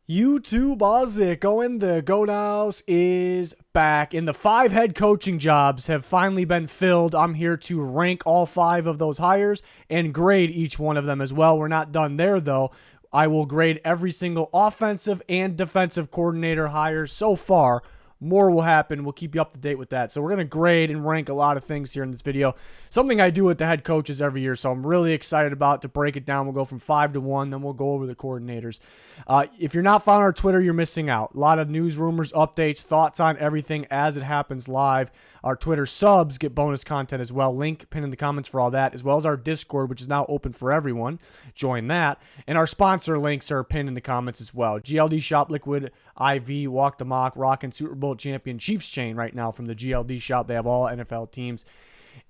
YouTube Ozzy and the Go Nows is back, and the 5 head coaching jobs have finally been filled. I'm here to rank all 5 of those hires and grade each one of them as well. We're not done there, though. I will grade every single offensive and defensive coordinator hire so far. More will happen. We'll keep you up to date with that. So we're going to grade and rank a lot of things here in this video. Something I do with the head coaches every year, so I'm really excited about to break it down. We'll go from 5 to 1, then we'll go over the coordinators. If you're not following our Twitter, you're missing out. A lot of news, rumors, updates, thoughts on everything as it happens live. Our Twitter subs get bonus content as well. Link pinned in the comments for all that, as well as our Discord, which is now open for everyone. Join that. And our sponsor links are pinned in the comments as well. GLD Shop, Liquid IV, Walk the Mock, Rockin' Super Bowl champion Chiefs chain right now from the GLD Shop. They have all NFL teams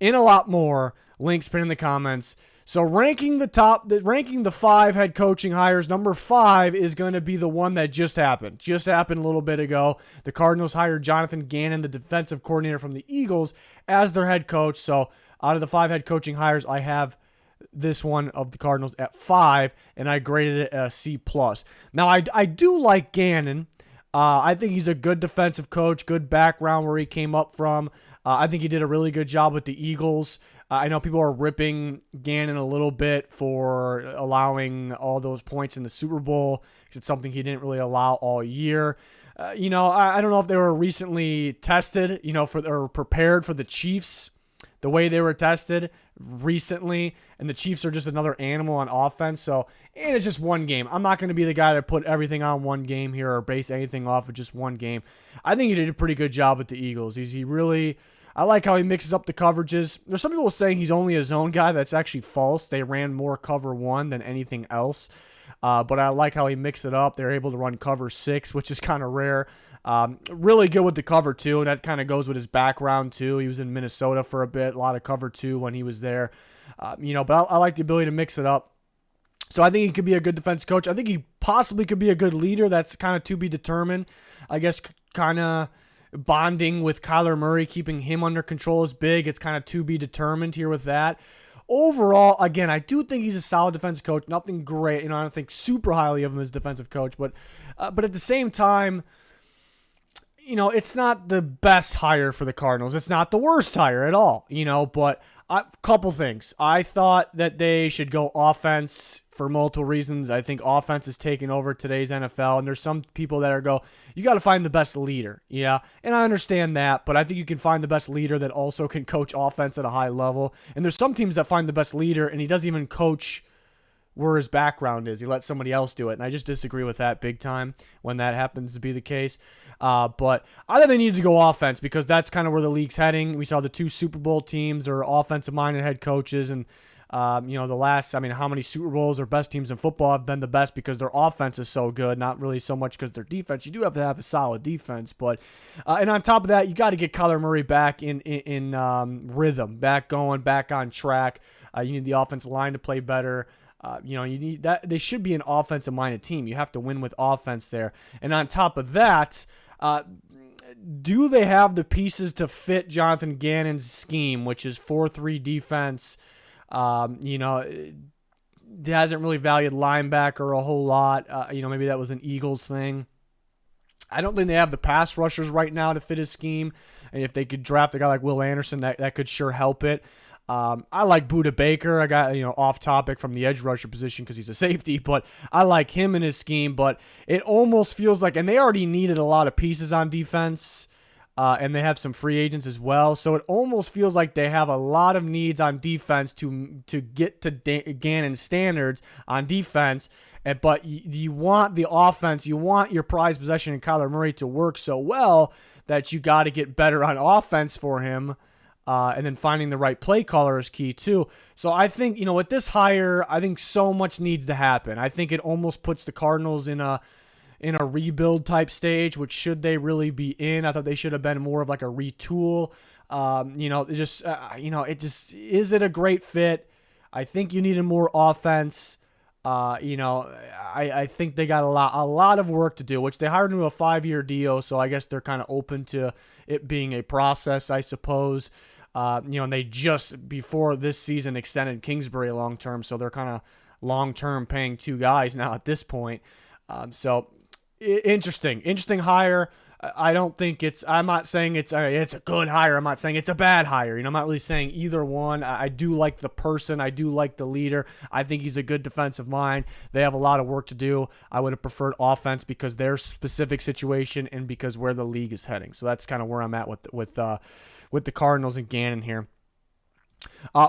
and a lot more. Links pinned in the comments. So ranking the 5 head coaching hires, number 5 is going to be the one that just happened. Just happened a little bit ago. The Cardinals hired Jonathan Gannon, the defensive coordinator from the Eagles, as their head coach. So out of the 5 head coaching hires, I have this one of the Cardinals at 5, and I graded it a C+. Now, I do like Gannon. I think he's a good defensive coach, good background where he came up from. I think he did a really good job with the Eagles. I know people are ripping Gannon a little bit for allowing all those points in the Super Bowl because it's something he didn't really allow all year. I don't know if they were recently tested, or prepared for the Chiefs, the way they were tested recently, and the Chiefs are just another animal on offense. And it's just one game. I'm not going to be the guy to put everything on one game here or base anything off of just one game. I think he did a pretty good job with the Eagles. I like how he mixes up the coverages. There's some people saying he's only a zone guy. That's actually false. They ran more cover 1 than anything else. But I like how he mixed it up. They're able to run cover 6, which is kind of rare. Really good with the cover 2, and that kind of goes with his background too. He was in Minnesota for a bit, a lot of cover 2 when he was there. But I like the ability to mix it up. So I think he could be a good defense coach. I think he possibly could be a good leader. That's kind of to be determined. I guess kind of bonding with Kyler Murray, keeping him under control is big. It's kind of to be determined here with that. Overall, again, I do think he's a solid defensive coach. Nothing great. I don't think super highly of him as a defensive coach. But at the same time, it's not the best hire for the Cardinals. It's not the worst hire at all, but a couple things. I thought that they should go offense for multiple reasons. I think offense is taking over today's NFL, and there's some people that you got to find the best leader. Yeah, and I understand that, but I think you can find the best leader that also can coach offense at a high level. And there's some teams that find the best leader, and he doesn't even coach where his background is. He lets somebody else do it, and I just disagree with that big time when that happens to be the case. But I think they needed to go offense because that's kind of where the league's heading. We saw the 2 Super Bowl teams are offensive-minded head how many Super Bowls or best teams in football have been the best because their offense is so good, not really so much because their defense. You do have to have a solid defense, but and on top of that, you got to get Kyler Murray back in rhythm, back on track. You need the offensive line to play better. You need that. They should be an offensive-minded team. You have to win with offense there. And on top of that, do they have the pieces to fit Jonathan Gannon's scheme, which is 4-3 defense? It hasn't really valued linebacker a whole lot. Maybe that was an Eagles thing. I don't think they have the pass rushers right now to fit his scheme. And if they could draft a guy like Will Anderson, that could sure help it. I like Budda Baker. I got, off topic from the edge rusher position because he's a safety, but I like him in his scheme. But it almost feels like, and they already needed a lot of pieces on defense, and they have some free agents as well. So it almost feels like they have a lot of needs on defense to get to Gannon's standards on defense. But you want the offense, you want your prized possession in Kyler Murray to work so well that you got to get better on offense for him. And then finding the right play caller is key too. So I think, with this hire, I think so much needs to happen. I think it almost puts the Cardinals in a rebuild type stage, which should they really be in? I thought they should have been more of like a retool. Is it a great fit? I think you needed more offense. I think they got a lot of work to do, which they hired into a 5-year deal. So I guess they're kind of open to it being a process, I suppose. And they just before this season extended Kingsbury long-term. So they're kind of long-term paying 2 guys now at this point. So Interesting hire. I don't think I'm not saying it's a good hire. I'm not saying it's a bad hire. I'm not really saying either one. I do like the person. I do like the leader. I think he's a good defensive mind. They have a lot of work to do. I would have preferred offense because their specific situation and because where the league is heading. So that's kind of where I'm at with the Cardinals and Gannon here.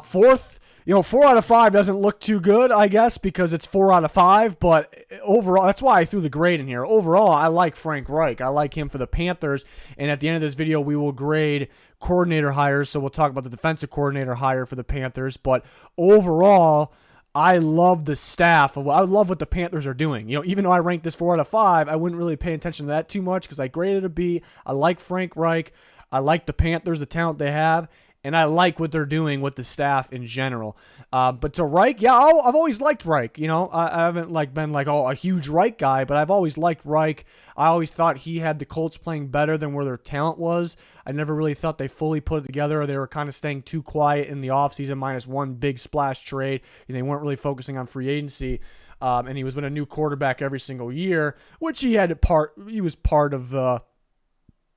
Fourth, 4 out of 5 doesn't look too good, I guess, because it's 4 out of 5. But overall, that's why I threw the grade in here. Overall, I like Frank Reich. I like him for the Panthers. And at the end of this video, we will grade coordinator hires. So we'll talk about the defensive coordinator hire for the Panthers. But overall, I love the staff. I love what the Panthers are doing. Even though I ranked this 4 out of 5, I wouldn't really pay attention to that too much because I graded a B. I like Frank Reich. I like the Panthers, the talent they have. And I like what they're doing with the staff in general. But to Reich, yeah, I've always liked Reich. I haven't been a huge Reich guy, but I've always liked Reich. I always thought he had the Colts playing better than where their talent was. I never really thought they fully put it together, or they were kind of staying too quiet in the offseason minus one big splash trade. And they weren't really focusing on free agency. And he was with a new quarterback every single year, which he was part of,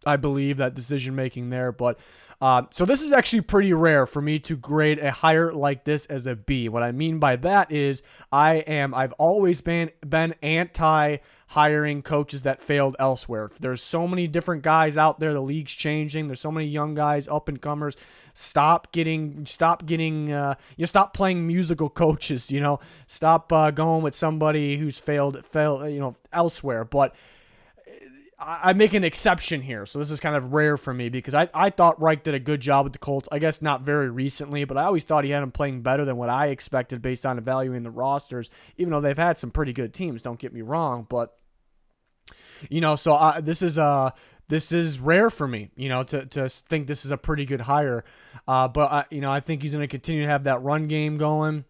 I believe, that decision-making there. But so this is actually pretty rare for me to grade a hire like this as a B. What I mean by that is I've always been anti-hiring coaches that failed elsewhere. There's so many different guys out there. The league's changing. There's so many young guys, up-and-comers. Stop playing musical coaches, Stop going with somebody who's failed, elsewhere. But I make an exception here, so this is kind of rare for me because I thought Reich did a good job with the Colts. I guess not very recently, but I always thought he had them playing better than what I expected based on evaluating the rosters, even though they've had some pretty good teams, don't get me wrong. But, so this is rare for me, to think this is a pretty good hire. But, I think he's going to continue to have that run game going.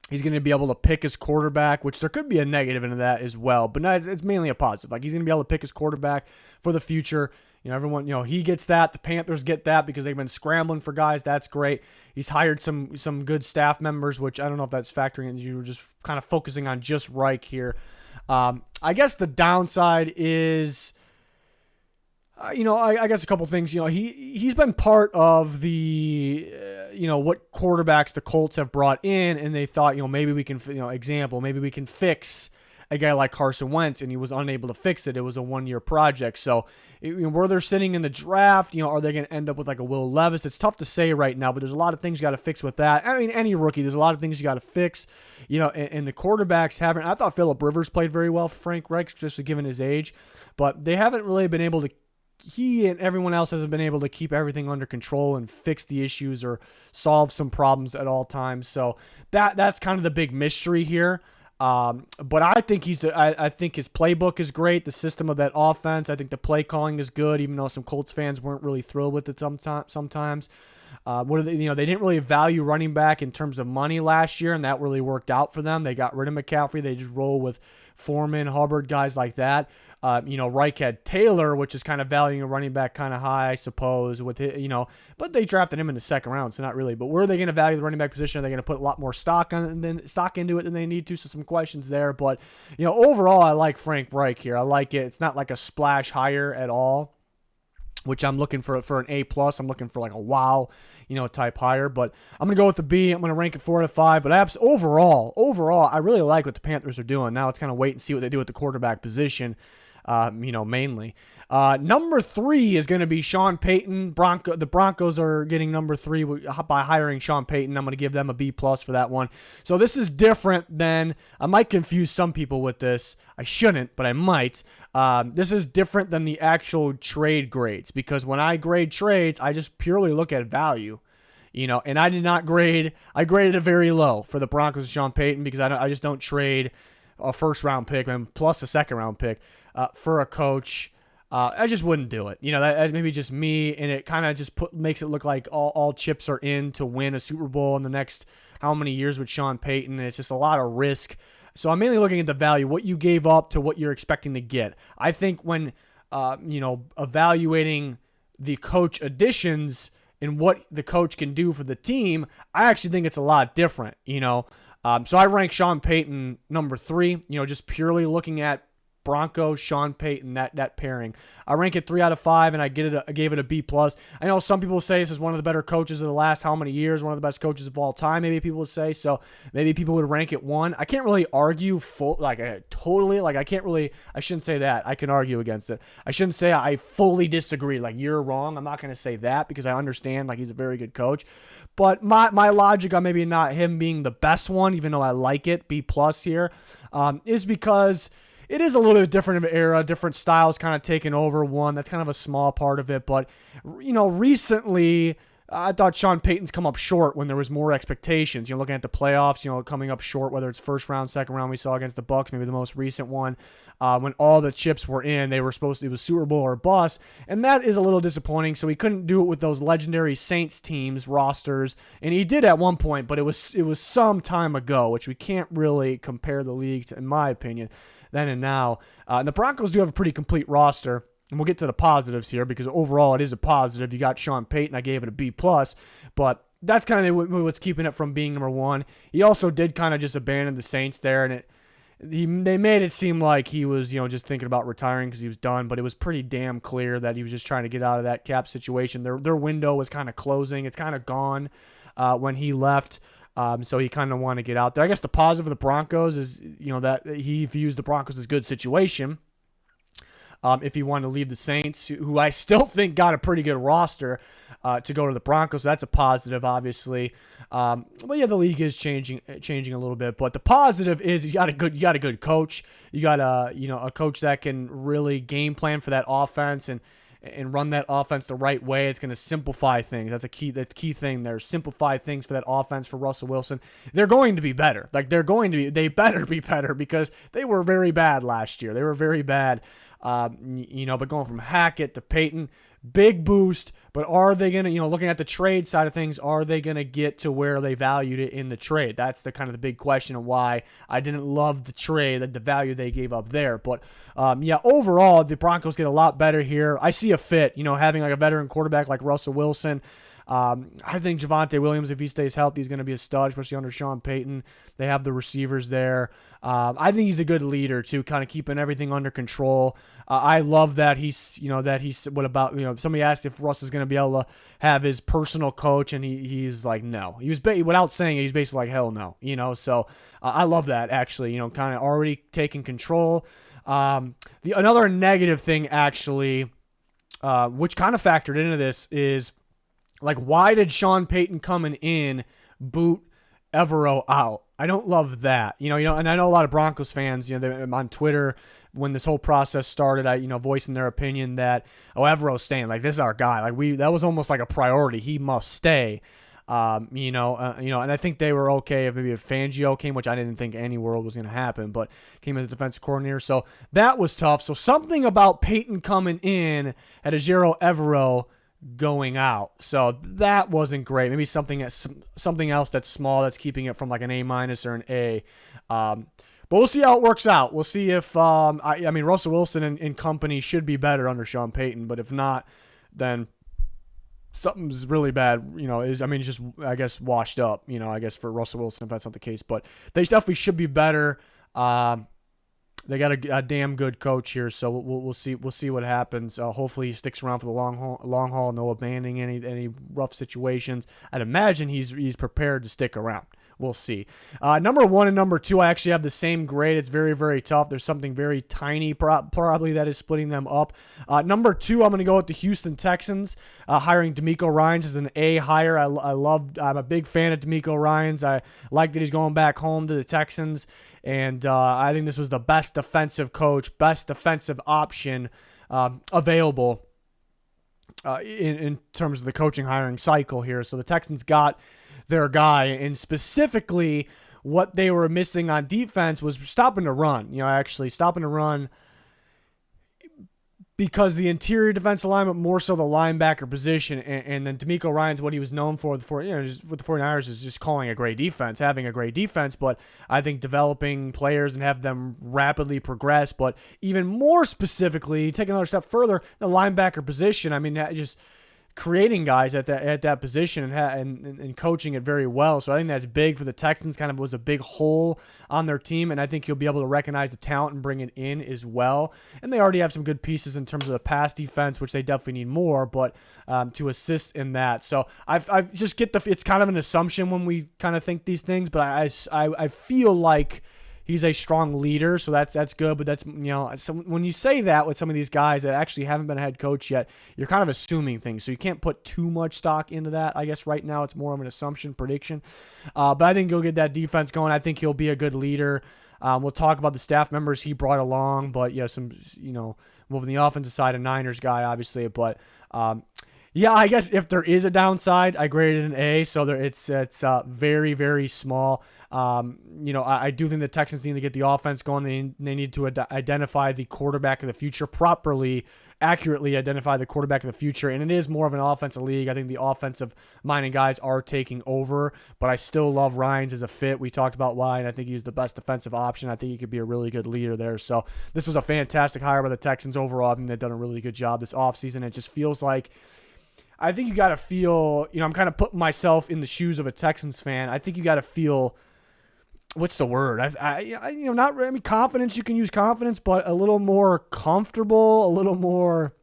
He's going to be able to pick his quarterback, which there could be a negative into that as well. But no, it's mainly a positive. He's going to be able to pick his quarterback for the future. Everyone, he gets that. The Panthers get that because they've been scrambling for guys. That's great. He's hired some good staff members, which I don't know if that's factoring in. You were just kind of focusing on just Reich here. I guess the downside is, I guess a couple things. He's been part of the, what quarterbacks the Colts have brought in, and they thought, maybe we can, maybe we can fix a guy like Carson Wentz, and he was unable to fix it. It was a one-year project. So where they're sitting in the draft, are they going to end up with a Will Levis? It's tough to say right now, but there's a lot of things you got to fix with that. I mean, any rookie, there's a lot of things you got to fix, and the quarterbacks haven't. I thought Phillip Rivers played very well for Frank Reich, just given his age, but they haven't really been able to. He and everyone else hasn't been able to keep everything under control and fix the issues or solve some problems at all times. So that's kind of the big mystery here. But I think I think his playbook is great. The system of that offense, I think the play calling is good, even though some Colts fans weren't really thrilled with it sometimes. They didn't really value running back in terms of money last year, and that really worked out for them. They got rid of McCaffrey. They just roll with Foreman, Hubbard, guys like that. Reich had Taylor, which is kind of valuing a running back kind of high, I suppose, with it, but they drafted him in the second round, so not really. But where are they going to value the running back position? Are they going to put a lot more stock into it than they need to? So some questions there. But, overall, I like Frank Reich here. I like it. It's not like a splash hire at all, which I'm looking for an A+. I'm looking for a wow, type hire. But I'm going to go with the B. I'm going to rank it 4 out of 5. But overall, I really like what the Panthers are doing. Now it's kind of wait and see what they do with the quarterback position, mainly. Number 3 is going to be Sean Payton. The Broncos are getting number 3 by hiring Sean Payton. I'm going to give them a B+ for that one. So this is different than, I might confuse some people with this. I shouldn't, but I might. This is different than the actual trade grades, because when I grade trades, I just purely look at value. And I did not grade. I graded it very low for the Broncos and Sean Payton because I just don't trade a first-round pick and plus a second-round pick for a coach. I just wouldn't do it. That's maybe just me, and it kind of just makes it look like all chips are in to win a Super Bowl in the next how many years with Sean Payton. It's just a lot of risk. So I'm mainly looking at the value, what you gave up to what you're expecting to get. I think when evaluating the coach additions and what the coach can do for the team, I actually think it's a lot different. So I rank Sean Payton number 3. Just purely looking at Broncos, Sean Payton, that pairing. I rank it 3 out of 5, and I gave it a B+. I know some people say this is one of the better coaches of the last how many years, one of the best coaches of all time, maybe people would say. So maybe people would rank it 1. I can't really argue I shouldn't say that. I can argue against it. I shouldn't say I fully disagree. Like, you're wrong. I'm not going to say that because I understand, like, he's a very good coach. But my logic on maybe not him being the best one, even though I like it, B+ here, is because it is a little bit different of an era, different styles kind of taking over one. That's kind of a small part of it. But, recently, I thought Sean Payton's come up short when there was more expectations. Looking at the playoffs, coming up short, whether it's first round, second round, we saw against the Bucs, maybe the most recent one. When all the chips were in, it was Super Bowl or bust, and that is a little disappointing. So he couldn't do it with those legendary Saints teams rosters, and he did at one point, but it was some time ago, which we can't really compare the league to, in my opinion, then and now. And the Broncos do have a pretty complete roster, and we'll get to the positives here because overall it is a positive. You got Sean Payton, I gave it a B+, but that's kind of what's keeping it from being number 1. He also did kind of just abandon the Saints there, and they made it seem like he was, just thinking about retiring because he was done, but it was pretty damn clear that he was just trying to get out of that cap situation. Their window was kind of closing. It's kind of gone when he left, so he kind of wanted to get out there. I guess the positive of the Broncos is, that he views the Broncos as a good situation. If he wanted to leave the Saints, who I still think got a pretty good roster, to go to the Broncos, so that's a positive, obviously. But yeah, the league is changing a little bit. But the positive is you got a good coach. You got a coach that can really game plan for that offense and run that offense the right way. It's going to simplify things. That's a key thing there. Simplify things for that offense for Russell Wilson. They're going to be better. They better be better because they were very bad last year. They were very bad. But going from Hackett to Payton, big boost. But are they going to, looking at the trade side of things, are they going to get to where they valued it in the trade? That's the kind of the big question of why I didn't love the trade, the value they gave up there. But overall, the Broncos get a lot better here. I see a fit, having like a veteran quarterback like Russell Wilson. I think Javonte Williams, if he stays healthy, is going to be a stud, especially under Sean Payton. They have the receivers there. I think he's a good leader too, kind of keeping everything under control. I love that what about, somebody asked if Russ is going to be able to have his personal coach, and he's like, no. He was, without saying it, he's basically like, hell no, so I love that actually, kind of already taking control. Another negative thing actually, which kind of factored into this is, like, why did Sean Payton coming in boot Evero out? I don't love that. And I know a lot of Broncos fans, they're on Twitter when this whole process started, voicing their opinion that, Evero's staying. Like, this is our guy. Like, that was almost like a priority. He must stay. And I think they were okay if Fangio came, which I didn't think any world was going to happen, but came as a defensive coordinator. So that was tough. So something about Payton coming in had a Ejiro Evero going out, so that wasn't great. Maybe something else that's small that's keeping it from like an A- or an A. But we'll see how it works out. We'll see if Russell Wilson and company should be better under Sean Payton, but if not, then something's really bad. It's just, I guess, washed up. I guess for Russell Wilson, if that's not the case, but they definitely should be better. They got a damn good coach here, so we'll see what happens. Hopefully he sticks around for the long haul, no abandoning any rough situations. I'd imagine he's prepared to stick around. We'll see. Number 1 and number 2, I actually have the same grade. It's very, very tough. There's something very tiny probably that is splitting them up. Number 2, I'm going to go with the Houston Texans, hiring DeMeco Ryans as an A hire. I'm a big fan of DeMeco Ryans. I like that he's going back home to the Texans. And I think this was the best defensive coach, best defensive option available in terms of the coaching hiring cycle here. So the Texans got their guy, and specifically what they were missing on defense was stopping the run. Stopping the run, because the interior defensive alignment, more so the linebacker position, and then DeMeco Ryans, what he was known for with the 49ers is just calling a great defense, having a great defense, but I think developing players and have them rapidly progress, but even more specifically, take another step further, the linebacker position, just creating guys at that position and coaching it very well. So I think that's big for the Texans. Kind of was a big hole on their team, and I think you'll be able to recognize the talent and bring it in as well. And they already have some good pieces in terms of the pass defense, which they definitely need more, but to assist in that. So I just get it's kind of an assumption when we kind of think these things, but I feel like he's a strong leader, so that's good. But that's, when you say that with some of these guys that actually haven't been a head coach yet, you're kind of assuming things. So you can't put too much stock into that. I guess right now it's more of an assumption, prediction. But I think he'll get that defense going. I think he'll be a good leader. We'll talk about the staff members he brought along, but moving the offensive side, a Niners guy, obviously. But yeah, I guess if there is a downside, I graded an A, so it's very, very small. I do think the Texans need to get the offense going. They need to identify the quarterback of the future, properly, accurately identify the quarterback of the future. And it is more of an offensive league. I think the offensive-minded guys are taking over, but I still love Ryans as a fit. We talked about why, and I think he's the best defensive option. I think he could be a really good leader there. So this was a fantastic hire by the Texans overall. I think they've done a really good job this offseason. It just feels like, I think you got to feel, I'm kind of putting myself in the shoes of a Texans fan. I think you got to feel, what's the word? Confidence. You can use confidence, but a little more comfortable, a little more.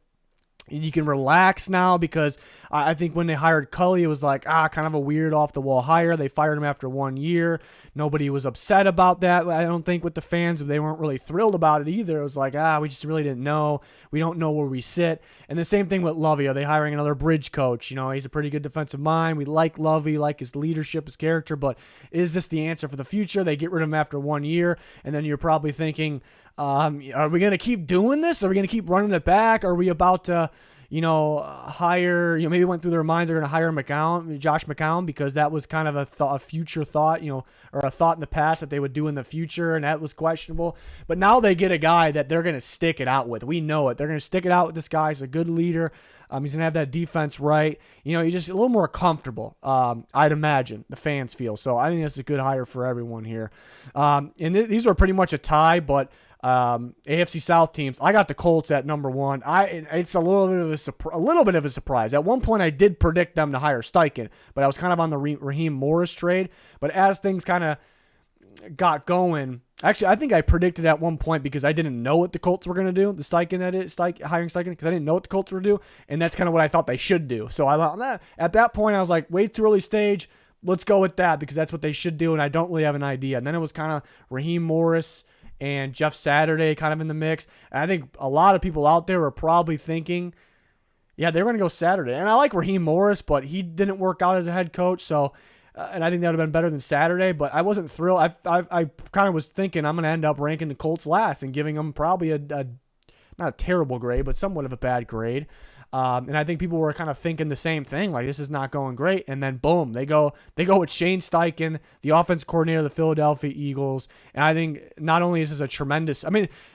You can relax now, because I think when they hired Cully, it was like, kind of a weird off-the-wall hire. They fired him after 1 year. Nobody was upset about that. I don't think with the fans, they weren't really thrilled about it either. It was like, we just really didn't know. We don't know where we sit. And the same thing with Lovie. Are they hiring another bridge coach? He's a pretty good defensive mind. We like Lovie, like his leadership, his character, but is this the answer for the future? They get rid of him after 1 year, and then you're probably thinking, are we going to keep doing this? Are we going to keep running it back? Are we about to, hire, maybe went through their minds they're going to hire Josh McCown, because that was kind of a future thought, or a thought in the past that they would do in the future, and that was questionable. But now they get a guy that they're going to stick it out with. We know it. They're going to stick it out with this guy. He's a good leader. He's going to have that defense right. He's just a little more comfortable, I'd imagine, the fans feel. So I think that's a good hire for everyone here. And these are pretty much a tie, but AFC South teams, I got the Colts at number one. It's a little bit of a surprise. At one point, I did predict them to hire Steichen, but I was kind of on the Raheem Morris trade. But as things kind of got going, actually, I think I predicted at one point, because I didn't know what the Colts were going to do, hiring Steichen, because I didn't know what the Colts were going to do, and that's kind of what I thought they should do. So at that point, I was like, way too early stage. Let's go with that, because that's what they should do, and I don't really have an idea. And then it was kind of Raheem Morris and Jeff Saturday kind of in the mix. And I think a lot of people out there are probably thinking, yeah, they're going to go Saturday. And I like Raheem Morris, but he didn't work out as a head coach. So, and I think that would have been better than Saturday, but I wasn't thrilled. I kind of was thinking I'm going to end up ranking the Colts last and giving them probably not a terrible grade, but somewhat of a bad grade. And I think people were kind of thinking the same thing, like, this is not going great. And then boom, they go with Shane Steichen, the offense coordinator of the Philadelphia Eagles. And I think not only is this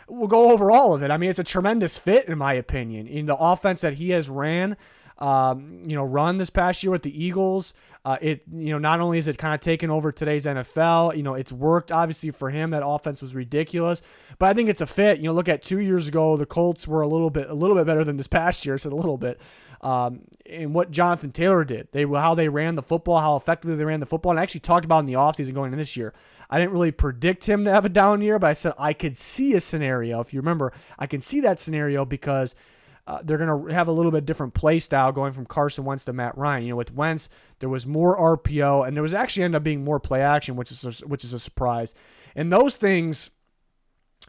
we'll go over all of it. It's a tremendous fit, in my opinion, in the offense that he has run this past year with the Eagles. Not only is it kind of taken over today's NFL, it's worked obviously for him. That offense was ridiculous, but I think it's a fit. Look at 2 years ago, the Colts were a little bit better than this past year. So a little bit, and what Jonathan Taylor did, how they ran the football, how effectively they ran the football. And I actually talked about in the offseason going into this year. I didn't really predict him to have a down year, but I said I could see a scenario. If you remember, I can see that scenario because they're going to have a little bit different play style going from Carson Wentz to Matt Ryan. With Wentz, there was more RPO, and there was actually ended up being more play action, which is a surprise. And those things,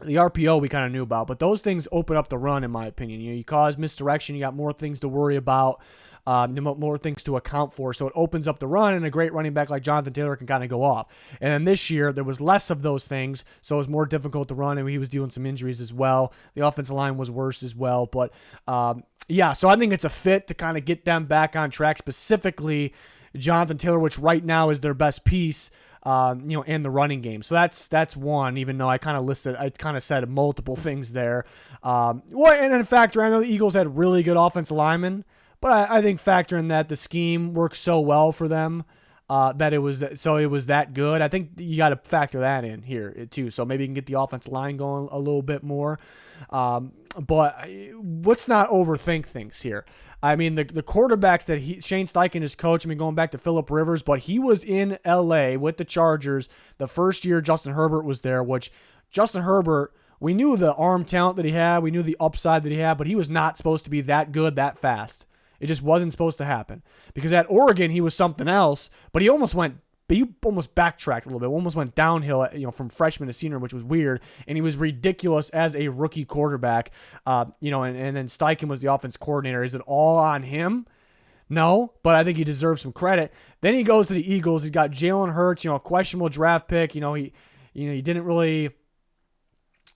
the RPO we kind of knew about, but those things open up the run, in my opinion. You cause misdirection, you got more things to worry about, more things to account for. So it opens up the run, and a great running back like Jonathan Taylor can kind of go off. And then this year, there was less of those things, so it was more difficult to run, and he was dealing some injuries as well. The offensive line was worse as well. But, so I think it's a fit to kind of get them back on track, specifically Jonathan Taylor, which right now is their best piece, and the running game. So that's one, even though I kind of said multiple things there. And in fact, I know the Eagles had really good offensive linemen, but I think factor in that the scheme worked so well for them that it was that good. I think you got to factor that in here too. So maybe you can get the offensive line going a little bit more. But let's not overthink things here. I mean, the quarterbacks that Shane Steichen is coaching, I mean, going back to Phillip Rivers, but he was in L.A. with the Chargers the first year Justin Herbert was there, which Justin Herbert, we knew the arm talent that he had, we knew the upside that he had, but he was not supposed to be that good that fast. It just wasn't supposed to happen. Because at Oregon, he was something else, but he almost backtracked a little bit, almost went downhill, from freshman to senior, which was weird, and he was ridiculous as a rookie quarterback, and then Steichen was the offense coordinator. Is it all on him? No, but I think he deserves some credit. Then he goes to the Eagles. He's got Jalen Hurts, a questionable draft pick. He didn't really,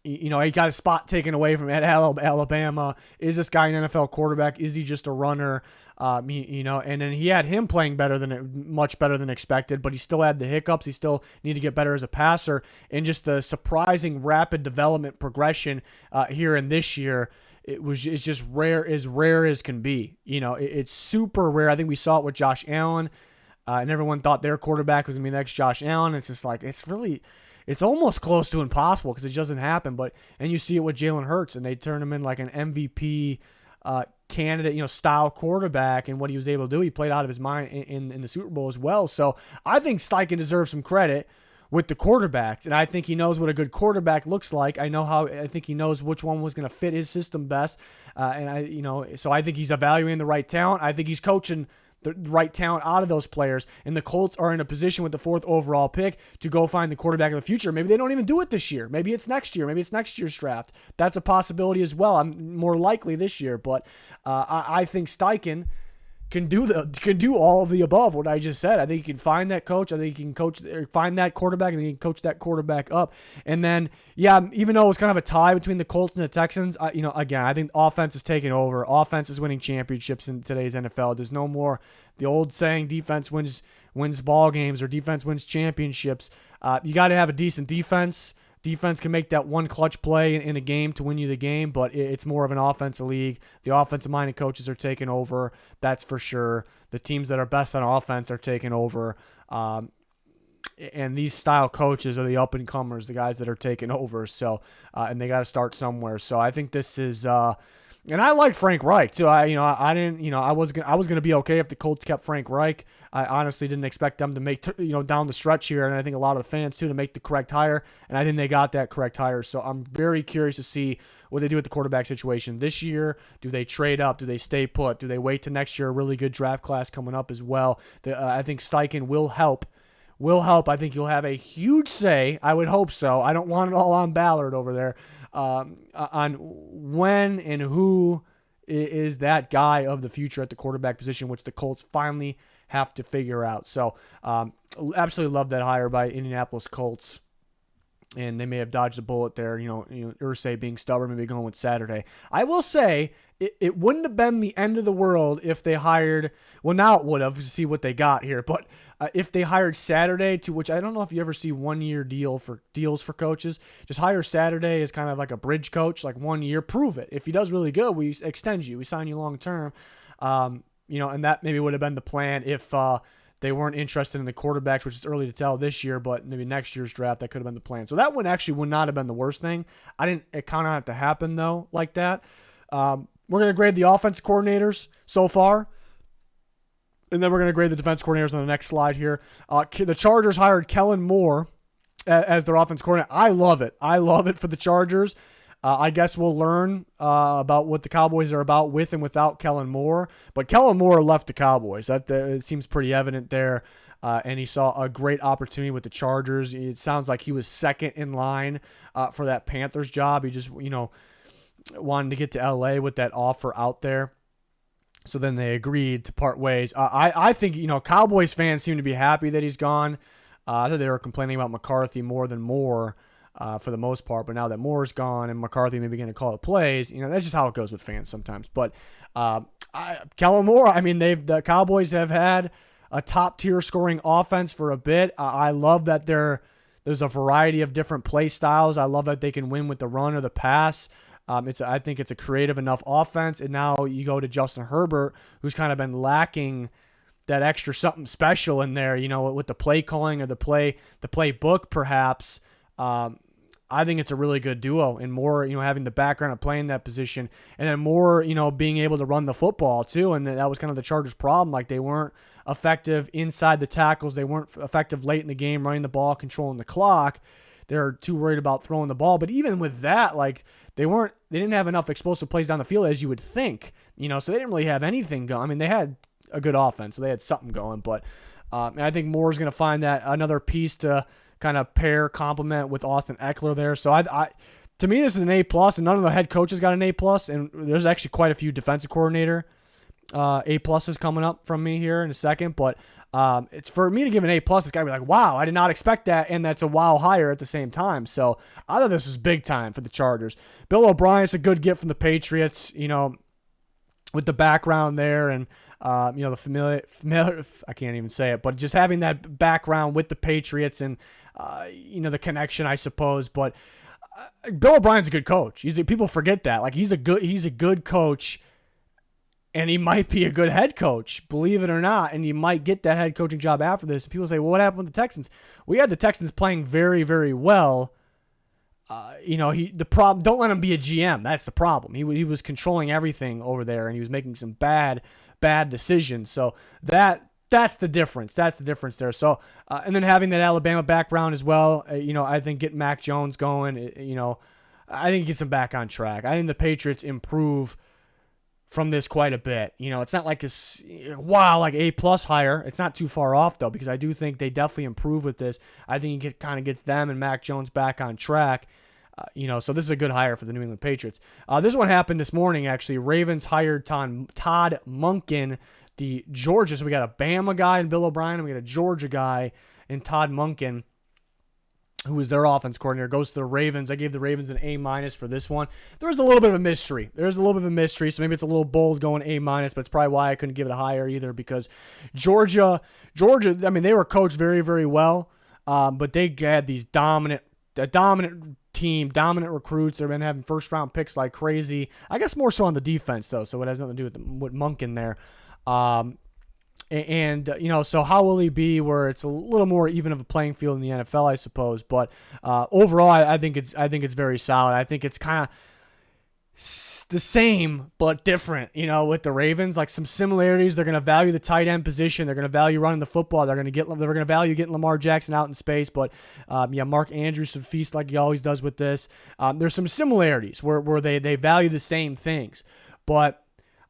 he got a spot taken away from at Alabama. Is this guy an NFL quarterback? Is he just a runner? And then he had him playing much better than expected, but he still had the hiccups. He still needed to get better as a passer, and just the surprising rapid development progression here in this year. It's just rare as can be. It's super rare. I think we saw it with Josh Allen, and everyone thought their quarterback was gonna be the next Josh Allen. It's just like it's almost close to impossible because it doesn't happen. And you see it with Jalen Hurts, and they turn him in like an MVP candidate, style quarterback, and what he was able to do. He played out of his mind in the Super Bowl as well. So I think Steichen deserves some credit with the quarterbacks, and I think he knows what a good quarterback looks like. I think he knows which one was going to fit his system best, so I think he's evaluating the right talent. I think he's coaching the right talent out of those players, and the Colts are in a position with the 4th overall pick to go find the quarterback of the future. Maybe they don't even do it this year. Maybe it's next year. Maybe it's next year's draft. That's a possibility as well. I'm more likely this year, but I think Steichen can do all of the above what I just said. I think he can find that coach. I think he can find that quarterback, and he can coach that quarterback up. And then, even though it was kind of a tie between the Colts and the Texans, again, I think offense is taking over. Offense is winning championships in today's NFL. There's no more the old saying, defense wins ball games, or defense wins championships. You got to have a decent defense. Defense can make that one clutch play in a game to win you the game, but it's more of an offensive league. The offensive-minded coaches are taking over, that's for sure. The teams that are best on offense are taking over. And these style coaches are the up-and-comers, the guys that are taking over. So, and they got to start somewhere. So I think this is and I like Frank Reich too. I was gonna be okay if the Colts kept Frank Reich. I honestly didn't expect them to make down the stretch here, and I think a lot of the fans too, to make the correct hire. And I think they got that correct hire. So I'm very curious to see what they do with the quarterback situation this year. Do they trade up? Do they stay put? Do they wait to next year? A really good draft class coming up as well. I think Steichen will help. I think you'll have a huge say. I would hope so. I don't want it all on Ballard over there. On when and who is that guy of the future at the quarterback position, which the Colts finally have to figure out. So absolutely love that hire by Indianapolis Colts. And they may have dodged a bullet there, Irsay being stubborn, maybe going with Saturday. I will say it wouldn't have been the end of the world if they hired, well, now it would have to see what they got here, but if they hired Saturday, to which I don't know if you ever see 1 year deals for coaches, just hire Saturday as kind of like a bridge coach, like 1 year, prove it. If he does really good, we extend you, we sign you long term, and that maybe would have been the plan if they weren't interested in the quarterbacks, which is early to tell this year, but maybe next year's draft, that could have been the plan. So that one actually would not have been the worst thing. It kind of had to happen, though, like that. We're going to grade the offense coordinators so far, and then we're going to grade the defense coordinators on the next slide here. The Chargers hired Kellen Moore as their offense coordinator. I love it. I love it for the Chargers. I guess we'll learn about what the Cowboys are about with and without Kellen Moore. But Kellen Moore left the Cowboys. It seems pretty evident there. And he saw a great opportunity with the Chargers. It sounds like he was second in line for that Panthers job. He just, wanted to get to L.A. with that offer out there. So then they agreed to part ways. I think, Cowboys fans seem to be happy that he's gone. I thought they were complaining about McCarthy more than Moore. For the most part, but now that Moore's gone and McCarthy may be going to call the plays, that's just how it goes with fans sometimes. But Kellen Moore, the Cowboys have had a top tier scoring offense for a bit. I love that there's a variety of different play styles. I love that they can win with the run or the pass. I think it's a creative enough offense. And now you go to Justin Herbert, who's kind of been lacking that extra something special in there, with the play calling or the playbook perhaps. I think it's a really good duo, and more, having the background of playing that position, and then more, being able to run the football too. And that was kind of the Chargers' problem. Like, they weren't effective inside the tackles. They weren't effective late in the game running the ball, controlling the clock. They're too worried about throwing the ball. But even with that, like, they didn't have enough explosive plays down the field as you would think, so they didn't really have anything going. I mean, they had a good offense, so they had something going, but and I think Moore's going to find that another piece to kind of complement with Austin Eckler there. So to me, this is an A+, and none of the head coaches got an A+, and there's actually quite a few defensive coordinator A+ coming up from me here in a second, but it's for me to give an A+, it's got to be like, wow, I did not expect that, and that's a wow hire at the same time. So I thought this is big time for the Chargers. Bill O'Brien's a good get from the Patriots, with the background there, and the familiar, I can't even say it, but just having that background with the Patriots and the connection, I suppose. But Bill O'Brien's a good coach. People forget that. Like, he's a good coach, and he might be a good head coach, believe it or not, and he might get that head coaching job after this. People say, well, what happened with the Texans? We had the Texans playing very, very well. The problem, don't let him be a GM. That's the problem. He was controlling everything over there, and he was making some bad decisions. So that's the difference. That's the difference there. So, and then having that Alabama background as well, I think getting Mac Jones going, I think it gets him back on track. I think the Patriots improve from this quite a bit. It's not like this, wow, like A+ hire. It's not too far off, though, because I do think they definitely improve with this. I think it kind of gets them and Mac Jones back on track. So this is a good hire for the New England Patriots. This one happened this morning, actually. Ravens hired Todd Monken, the Georgia. So we got a Bama guy in Bill O'Brien, and we got a Georgia guy in Todd Monken, who is their offense coordinator, goes to the Ravens. I gave the Ravens an A- for this one. There's a little bit of a mystery. So maybe it's a little bold going A-, but it's probably why I couldn't give it a higher either, because Georgia, I mean, they were coached very, very well, but they had these dominant team, dominant recruits. They've been having first-round picks like crazy. I guess more so on the defense, though, so it has nothing to do with Monken there. So how will he be where it's a little more even of a playing field in the NFL, I suppose. But overall, I think it's very solid. I think it's kind of the same but different, with the Ravens. Like, some similarities. They're going to value the tight end position. They're going to value running the football. They're going to value getting Lamar Jackson out in space. But Mark Andrews should feast like he always does with this. There's some similarities where they value the same things, but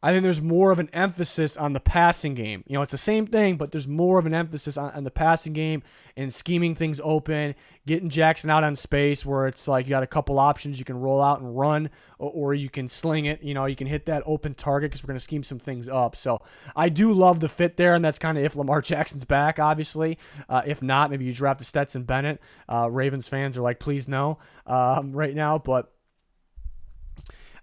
I think there's more of an emphasis on the passing game. It's the same thing, but there's more of an emphasis on the passing game and scheming things open, getting Jackson out on space where it's like you got a couple options. You can roll out and run, or you can sling it. You can hit that open target because we're going to scheme some things up. So I do love the fit there, and that's kind of if Lamar Jackson's back, obviously. If not, maybe you draft a Stetson Bennett. Ravens fans are like, please no, right now, but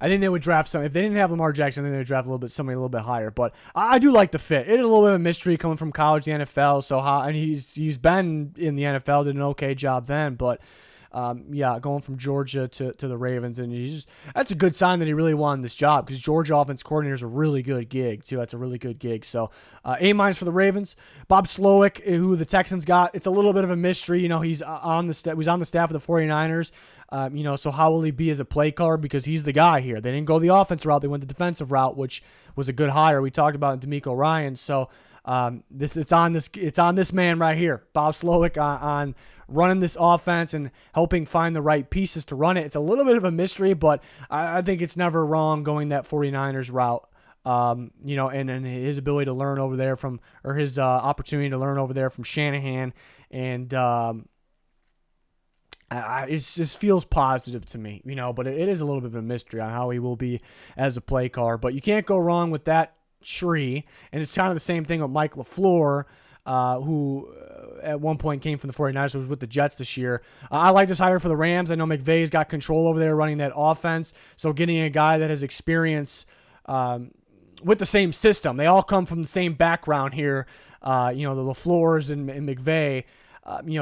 I think they would draft some. If they didn't have Lamar Jackson, then they would draft somebody a little bit higher. But I do like the fit. It is a little bit of a mystery coming from college to the NFL. So and he's been in the NFL, did an okay job then. But going from Georgia to the Ravens, and that's a good sign that he really wanted this job, because Georgia offense coordinator is a really good gig too. That's a really good gig. So A- for the Ravens. Bob Slowick, who the Texans got, it's a little bit of a mystery. He's on the staff of the 49ers. So how will he be as a play caller? Because he's the guy here. They didn't go the offensive route; they went the defensive route, which was a good hire. We talked about DeMeco Ryan. So it's on this man right here, Bob Slowick, on running this offense and helping find the right pieces to run it. It's a little bit of a mystery, but I think it's never wrong going that 49ers route. And his ability to learn over there his opportunity to learn over there from Shanahan, and it just feels positive to me, but it is a little bit of a mystery on how he will be as a play caller. But you can't go wrong with that tree, and it's kind of the same thing with Mike LaFleur, who at one point came from the 49ers, was with the Jets this year. I like this hire for the Rams. I know McVay's got control over there running that offense, so getting a guy that has experience with the same system. They all come from the same background here, the LaFleurs and McVay.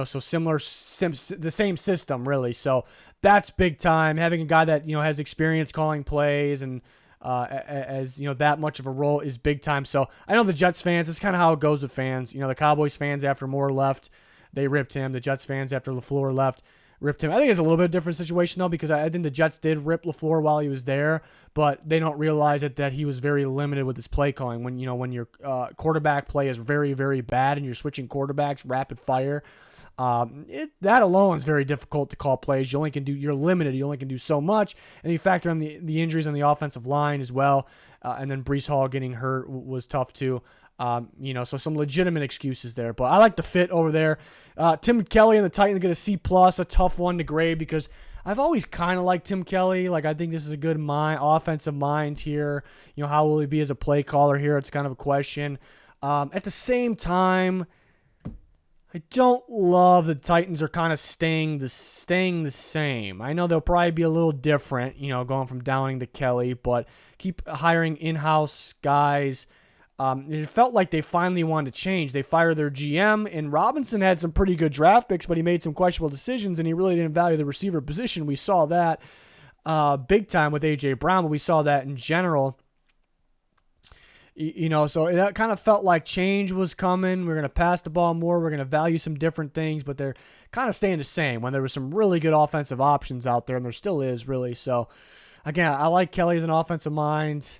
So similar, the same system, really. So that's big time. Having a guy that, has experience calling plays and as that much of a role is big time. So I know the Jets fans, it's kind of how it goes with fans. The Cowboys fans, after Moore left, they ripped him. The Jets fans, after LaFleur left, ripped him. I think it's a little bit different situation though, because I think the Jets did rip LaFleur while he was there, but they don't realize that he was very limited with his play calling. When your quarterback play is very, very bad and you're switching quarterbacks rapid fire, that alone is very difficult to call plays. You're limited. You only can do so much, and you factor in the injuries on the offensive line as well, and then Breece Hall getting hurt was tough too. So some legitimate excuses there, but I like the fit over there. Tim Kelly and the Titans get a C+, a tough one to grade because I've always kind of liked Tim Kelly. Like, I think this is a good offensive mind here. How will he be as a play caller here? It's kind of a question. At the same time, I don't love the Titans are kind of staying the same. I know they'll probably be a little different, going from Downing to Kelly, but keep hiring in-house guys. It felt like they finally wanted to change. They fired their GM, and Robinson had some pretty good draft picks, but he made some questionable decisions, and he really didn't value the receiver position. We saw that big time with A.J. Brown, but we saw that in general. So it kind of felt like change was coming. We're going to pass the ball more. We're going to value some different things, but they're kind of staying the same when there were some really good offensive options out there, and there still is, really. So, again, I like Kelly as an offensive mind.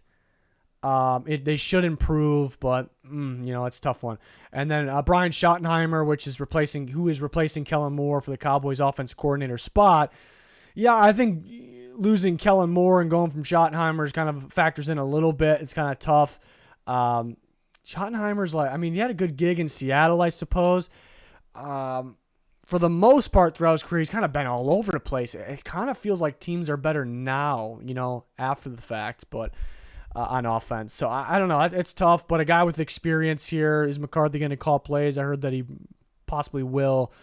They should improve, but it's a tough one. And then Brian Schottenheimer, who is replacing Kellen Moore for the Cowboys offense coordinator spot. Yeah, I think losing Kellen Moore and going from Schottenheimer kind of factors in a little bit. It's kind of tough. Schottenheimer's he had a good gig in Seattle, I suppose. For the most part throughout his career, he's kind of been all over the place. It kind of feels like teams are better now, after the fact, but on offense. So I don't know. It's tough, but a guy with experience here. Is McCarthy going to call plays? I heard that he possibly will.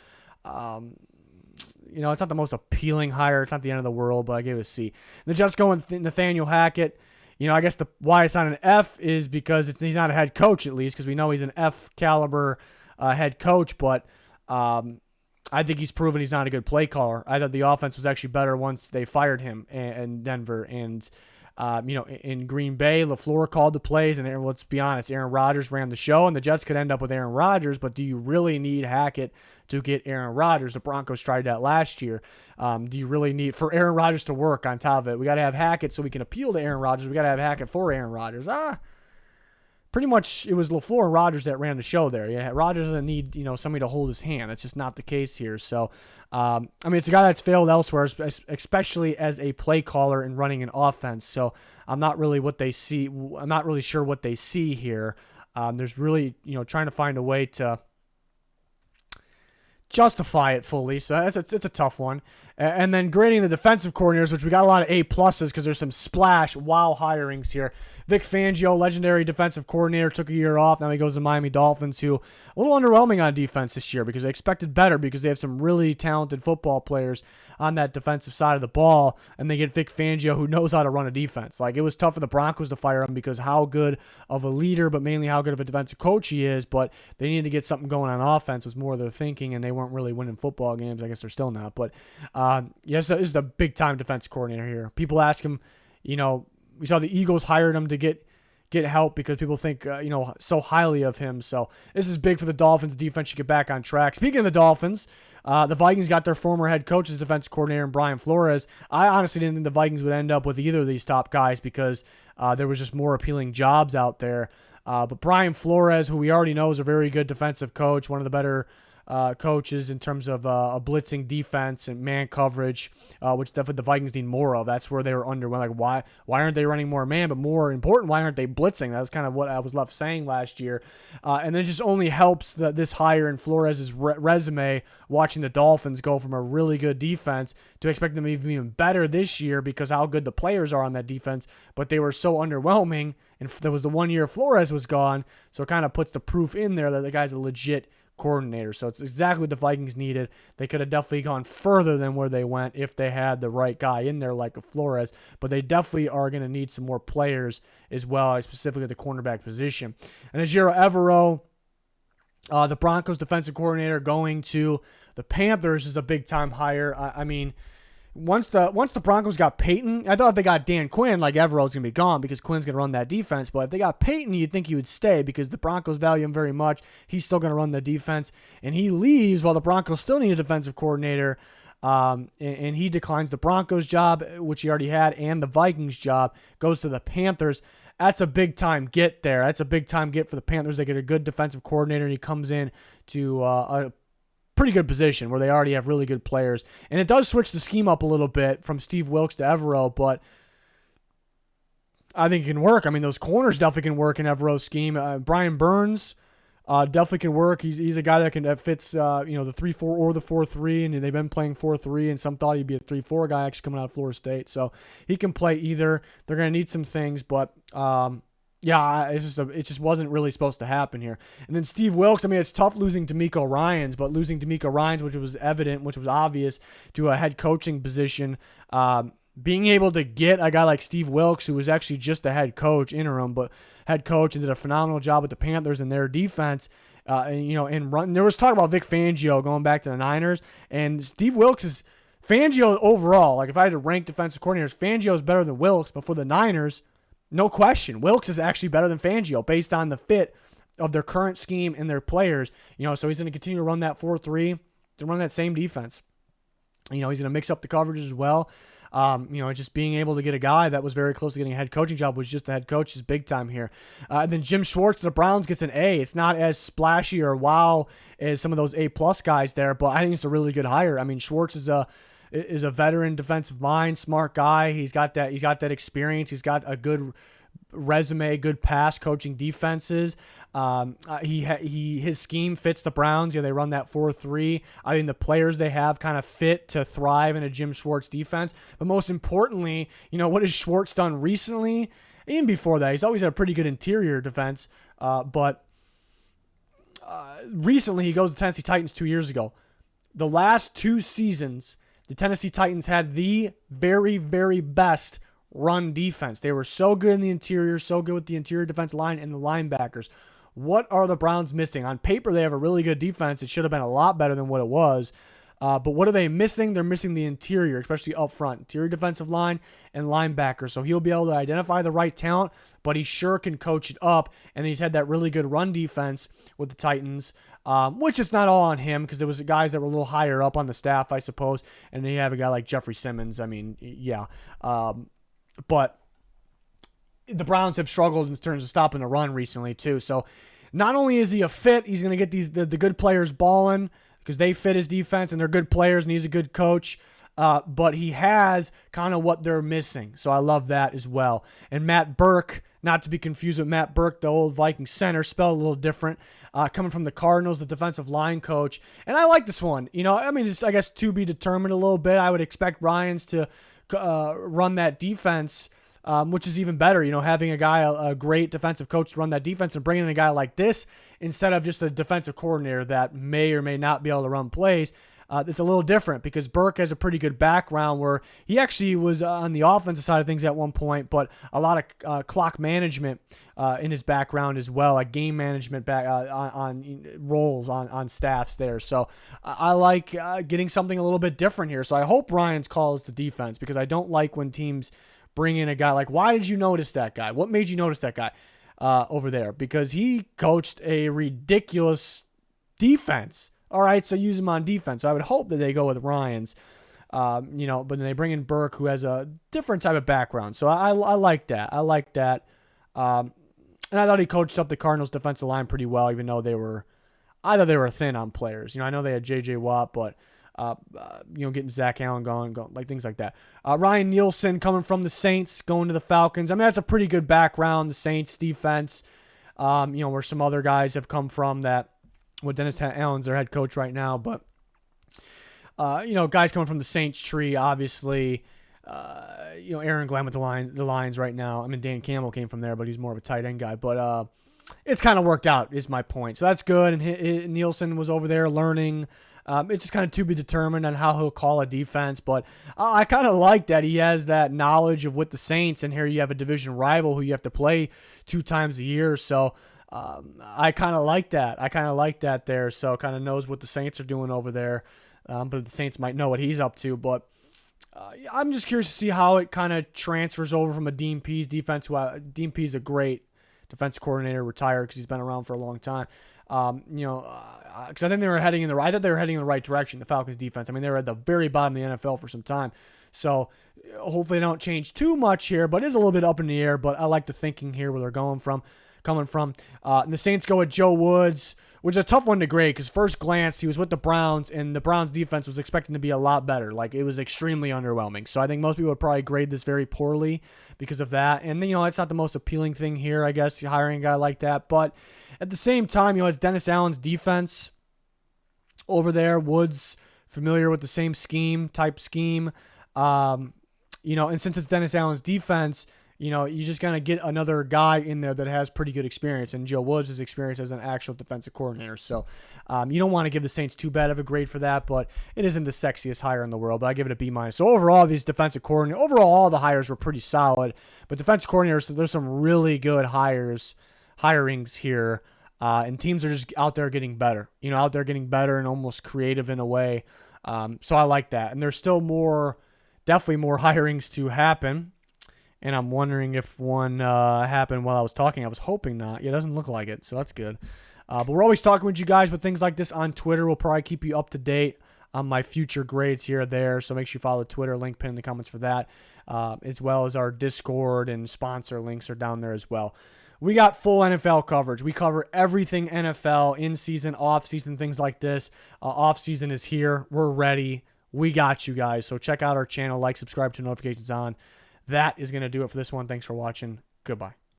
It's not the most appealing hire. It's not the end of the world, but I gave it a C. The Jets go with Nathaniel Hackett. I guess why it's not an F is because he's not a head coach, at least, because we know he's an F caliber head coach, but I think he's proven he's not a good play caller. I thought the offense was actually better once they fired him in Denver, and in Green Bay, LaFleur called the plays, and let's be honest, Aaron Rodgers ran the show, and the Jets could end up with Aaron Rodgers, but do you really need Hackett to get Aaron Rodgers? The Broncos tried that last year. Do you really need for Aaron Rodgers to work on top of it? We got to have Hackett so we can appeal to Aaron Rodgers. We got to have Hackett for Aaron Rodgers. Pretty much it was LaFleur and Rodgers that ran the show there. Yeah, Rodgers doesn't need somebody to hold his hand. That's just not the case here. So, it's a guy that's failed elsewhere, especially as a play caller and running an offense. So I'm not really sure what they see here. There's really trying to find a way to justify it fully. So it's a tough one. And then grading the defensive coordinators, which we got a lot of A pluses because there's some splash wow hirings here. Vic Fangio, legendary defensive coordinator, took a year off. Now he goes to Miami Dolphins, who a little underwhelming on defense this year because they expected better because they have some really talented football players on that defensive side of the ball, and they get Vic Fangio, who knows how to run a defense. It was tough for the Broncos to fire him because how good of a leader, but mainly how good of a defensive coach he is, but they needed to get something going on offense was more their thinking, and they weren't really winning football games. I guess they're still not, but yes, this is a big-time defensive coordinator here. People ask him, we saw the Eagles hired him to get help because people think, so highly of him. So this is big for the Dolphins. The defense should get back on track. Speaking of the Dolphins, the Vikings got their former head coach as defensive coordinator, Brian Flores. I honestly didn't think the Vikings would end up with either of these top guys because there was just more appealing jobs out there. But Brian Flores, who we already know is a very good defensive coach, one of the better coaches in terms of a blitzing defense and man coverage, which definitely the Vikings need more of. That's where they were underwhelmed. Why aren't they running more man? But more important, why aren't they blitzing? That was kind of what I was left saying last year. And it just only helps this hire in Flores' resume, watching the Dolphins go from a really good defense to expect them to be even better this year because how good the players are on that defense. But they were so underwhelming, and there was the 1 year Flores was gone, so it kind of puts the proof in there that the guy's a legit coordinator. So it's exactly what the Vikings needed. They could have definitely gone further than where they went if they had the right guy in there like a Flores, but they definitely are going to need some more players as well, specifically the cornerback position. And Ejiro Evero, the Broncos defensive coordinator, going to the Panthers is a big-time hire. Once the Broncos got Peyton, I thought if they got Dan Quinn, Evero's going to be gone because Quinn's going to run that defense. But if they got Peyton, you'd think he would stay because the Broncos value him very much. He's still going to run the defense. And he leaves while the Broncos still need a defensive coordinator. And he declines the Broncos job, which he already had, and the Vikings job, goes to the Panthers. That's a big-time get there. That's a big-time get for the Panthers. They get a good defensive coordinator, and he comes in to a pretty good position where they already have really good players. And it does switch the scheme up a little bit from Steve Wilks to Evero, but I think it can work. I mean, those corners definitely can work in Evero's scheme. Brian Burns definitely can work. He's a guy that fits the 3-4 or the 4-3, and they've been playing 4-3, and some thought he'd be a 3-4 guy actually coming out of Florida State. So he can play either. They're going to need some things, but it just wasn't really supposed to happen here. And then Steve Wilks, I mean, it's tough losing D'Amico Ryans, but losing D'Amico Ryans, which was evident, which was obvious, to a head coaching position, being able to get a guy like Steve Wilks, who was actually just a head coach, interim, but head coach, and did a phenomenal job with the Panthers and their defense, and run. There was talk about Vic Fangio going back to the Niners, and Steve Wilks is Fangio overall. Like, if I had to rank defensive coordinators, Fangio is better than Wilks, but for the Niners, no question, Wilks is actually better than Fangio based on the fit of their current scheme and their players. So he's going to continue to run that 4-3, to run that same defense. He's going to mix up the coverages as well. Just being able to get a guy that was very close to getting a head coaching job, was just the head coach, is big time here. And then Jim Schwartz, the Browns, gets an A. It's not as splashy or wow as some of those A+ guys there, but I think it's a really good hire. I mean, Schwartz is a veteran defensive mind, smart guy. He's got that experience. He's got a good resume, good pass coaching defenses. His scheme fits the Browns. They run that 4-3. I think the players they have kind of fit to thrive in a Jim Schwartz defense. But most importantly, what has Schwartz done recently? Even before that, he's always had a pretty good interior defense. But recently, he goes to Tennessee Titans 2 years ago. The last 2 seasons, the Tennessee Titans had the very, very best run defense. They were so good in the interior, so good with the interior defense line and the linebackers. What are the Browns missing? On paper, they have a really good defense. It should have been a lot better than what it was. But what are they missing? They're missing the interior, especially up front. Interior defensive line and linebackers. So he'll be able to identify the right talent, but he sure can coach it up. And he's had that really good run defense with the Titans, which is not all on him, because there was guys that were a little higher up on the staff, I suppose. And then you have a guy like Jeffrey Simmons. I mean, yeah. But the Browns have struggled in terms of stopping the run recently too. So not only is he a fit, he's going to get the good players balling because they fit his defense and they're good players and he's a good coach. But he has kind of what they're missing. So I love that as well. And Matt Burke, not to be confused with Matt Burke, the old Viking center, spelled a little different, coming from the Cardinals, the defensive line coach. And I like this one. It's, I guess, to be determined a little bit. I would expect Ryans to run that defense, which is even better, having a great defensive coach to run that defense and bringing in a guy like this instead of just a defensive coordinator that may or may not be able to run plays. It's a little different because Burke has a pretty good background where he actually was on the offensive side of things at one point, but a lot of clock management in his background as well, like game management back on roles on staffs there. So I like getting something a little bit different here. So I hope Ryans calls the defense, because I don't like when teams bring in a guy like, why did you notice that guy? What made you notice that guy over there? Because he coached a ridiculous defense. All right, so use him on defense. I would hope that they go with Ryans, but then they bring in Burke, who has a different type of background. So I like that. I like that. And I thought he coached up the Cardinals' defensive line pretty well, even though I thought they were thin on players. I know they had J.J. Watt, but getting Zach Allen going, like things like that. Ryan Nielsen coming from the Saints, going to the Falcons. I mean, that's a pretty good background, the Saints defense, where some other guys have come from that. Well, Dennis Allen's their head coach right now, but guys coming from the Saints tree, obviously. Aaron Glenn with the Lions right now. I mean, Dan Campbell came from there, but he's more of a tight end guy. But it's kind of worked out, is my point. So that's good. And Nielsen was over there learning. It's just kind of to be determined on how he'll call a defense. But I kind of like that he has that knowledge of with the Saints, and here you have a division rival who you have to play 2 times a year. So I kind of like that. I kind of like that there. So kind of knows what the Saints are doing over there. But the Saints might know what he's up to. But I'm just curious to see how it kind of transfers over from a Dean Pease defense. Dean Pease is a great defense coordinator, retired because he's been around for a long time. Because I think they were heading in the right. I thought they were heading in the right direction. The Falcons defense. I mean, they were at the very bottom of the NFL for some time. So hopefully they don't change too much here, but it is a little bit up in the air. But I like the thinking here where they're coming from. And the Saints go with Joe Woods, which is a tough one to grade because first glance he was with the Browns and the Browns defense was expecting to be a lot better. Like it was extremely underwhelming. So I think most people would probably grade this very poorly because of that. And it's not the most appealing thing here, I guess, hiring a guy like that. But at the same time, it's Dennis Allen's defense over there. Woods familiar with the same type scheme. And since it's Dennis Allen's defense, you're just going to get another guy in there that has pretty good experience. And Joe Woods has experience as an actual defensive coordinator. So you don't want to give the Saints too bad of a grade for that, but it isn't the sexiest hire in the world. But I give it a B-. So overall, these defensive coordinators, all the hires were pretty solid. But defensive coordinators, there's some really good hirings here. And teams are just out there getting better. And almost creative in a way. So I like that. And there's still definitely more hirings to happen. And I'm wondering if one happened while I was talking. I was hoping not. Yeah, it doesn't look like it, so that's good. But we're always talking with you guys with things like this on Twitter. We'll probably keep you up to date on my future grades here or there. So make sure you follow the Twitter link, pin in the comments for that, as well as our Discord and sponsor links are down there as well. We got full NFL coverage. We cover everything NFL, in-season, off-season, things like this. Off-season is here. We're ready. We got you guys. So check out our channel, subscribe, turn notifications on. That is going to do it for this one. Thanks for watching. Goodbye.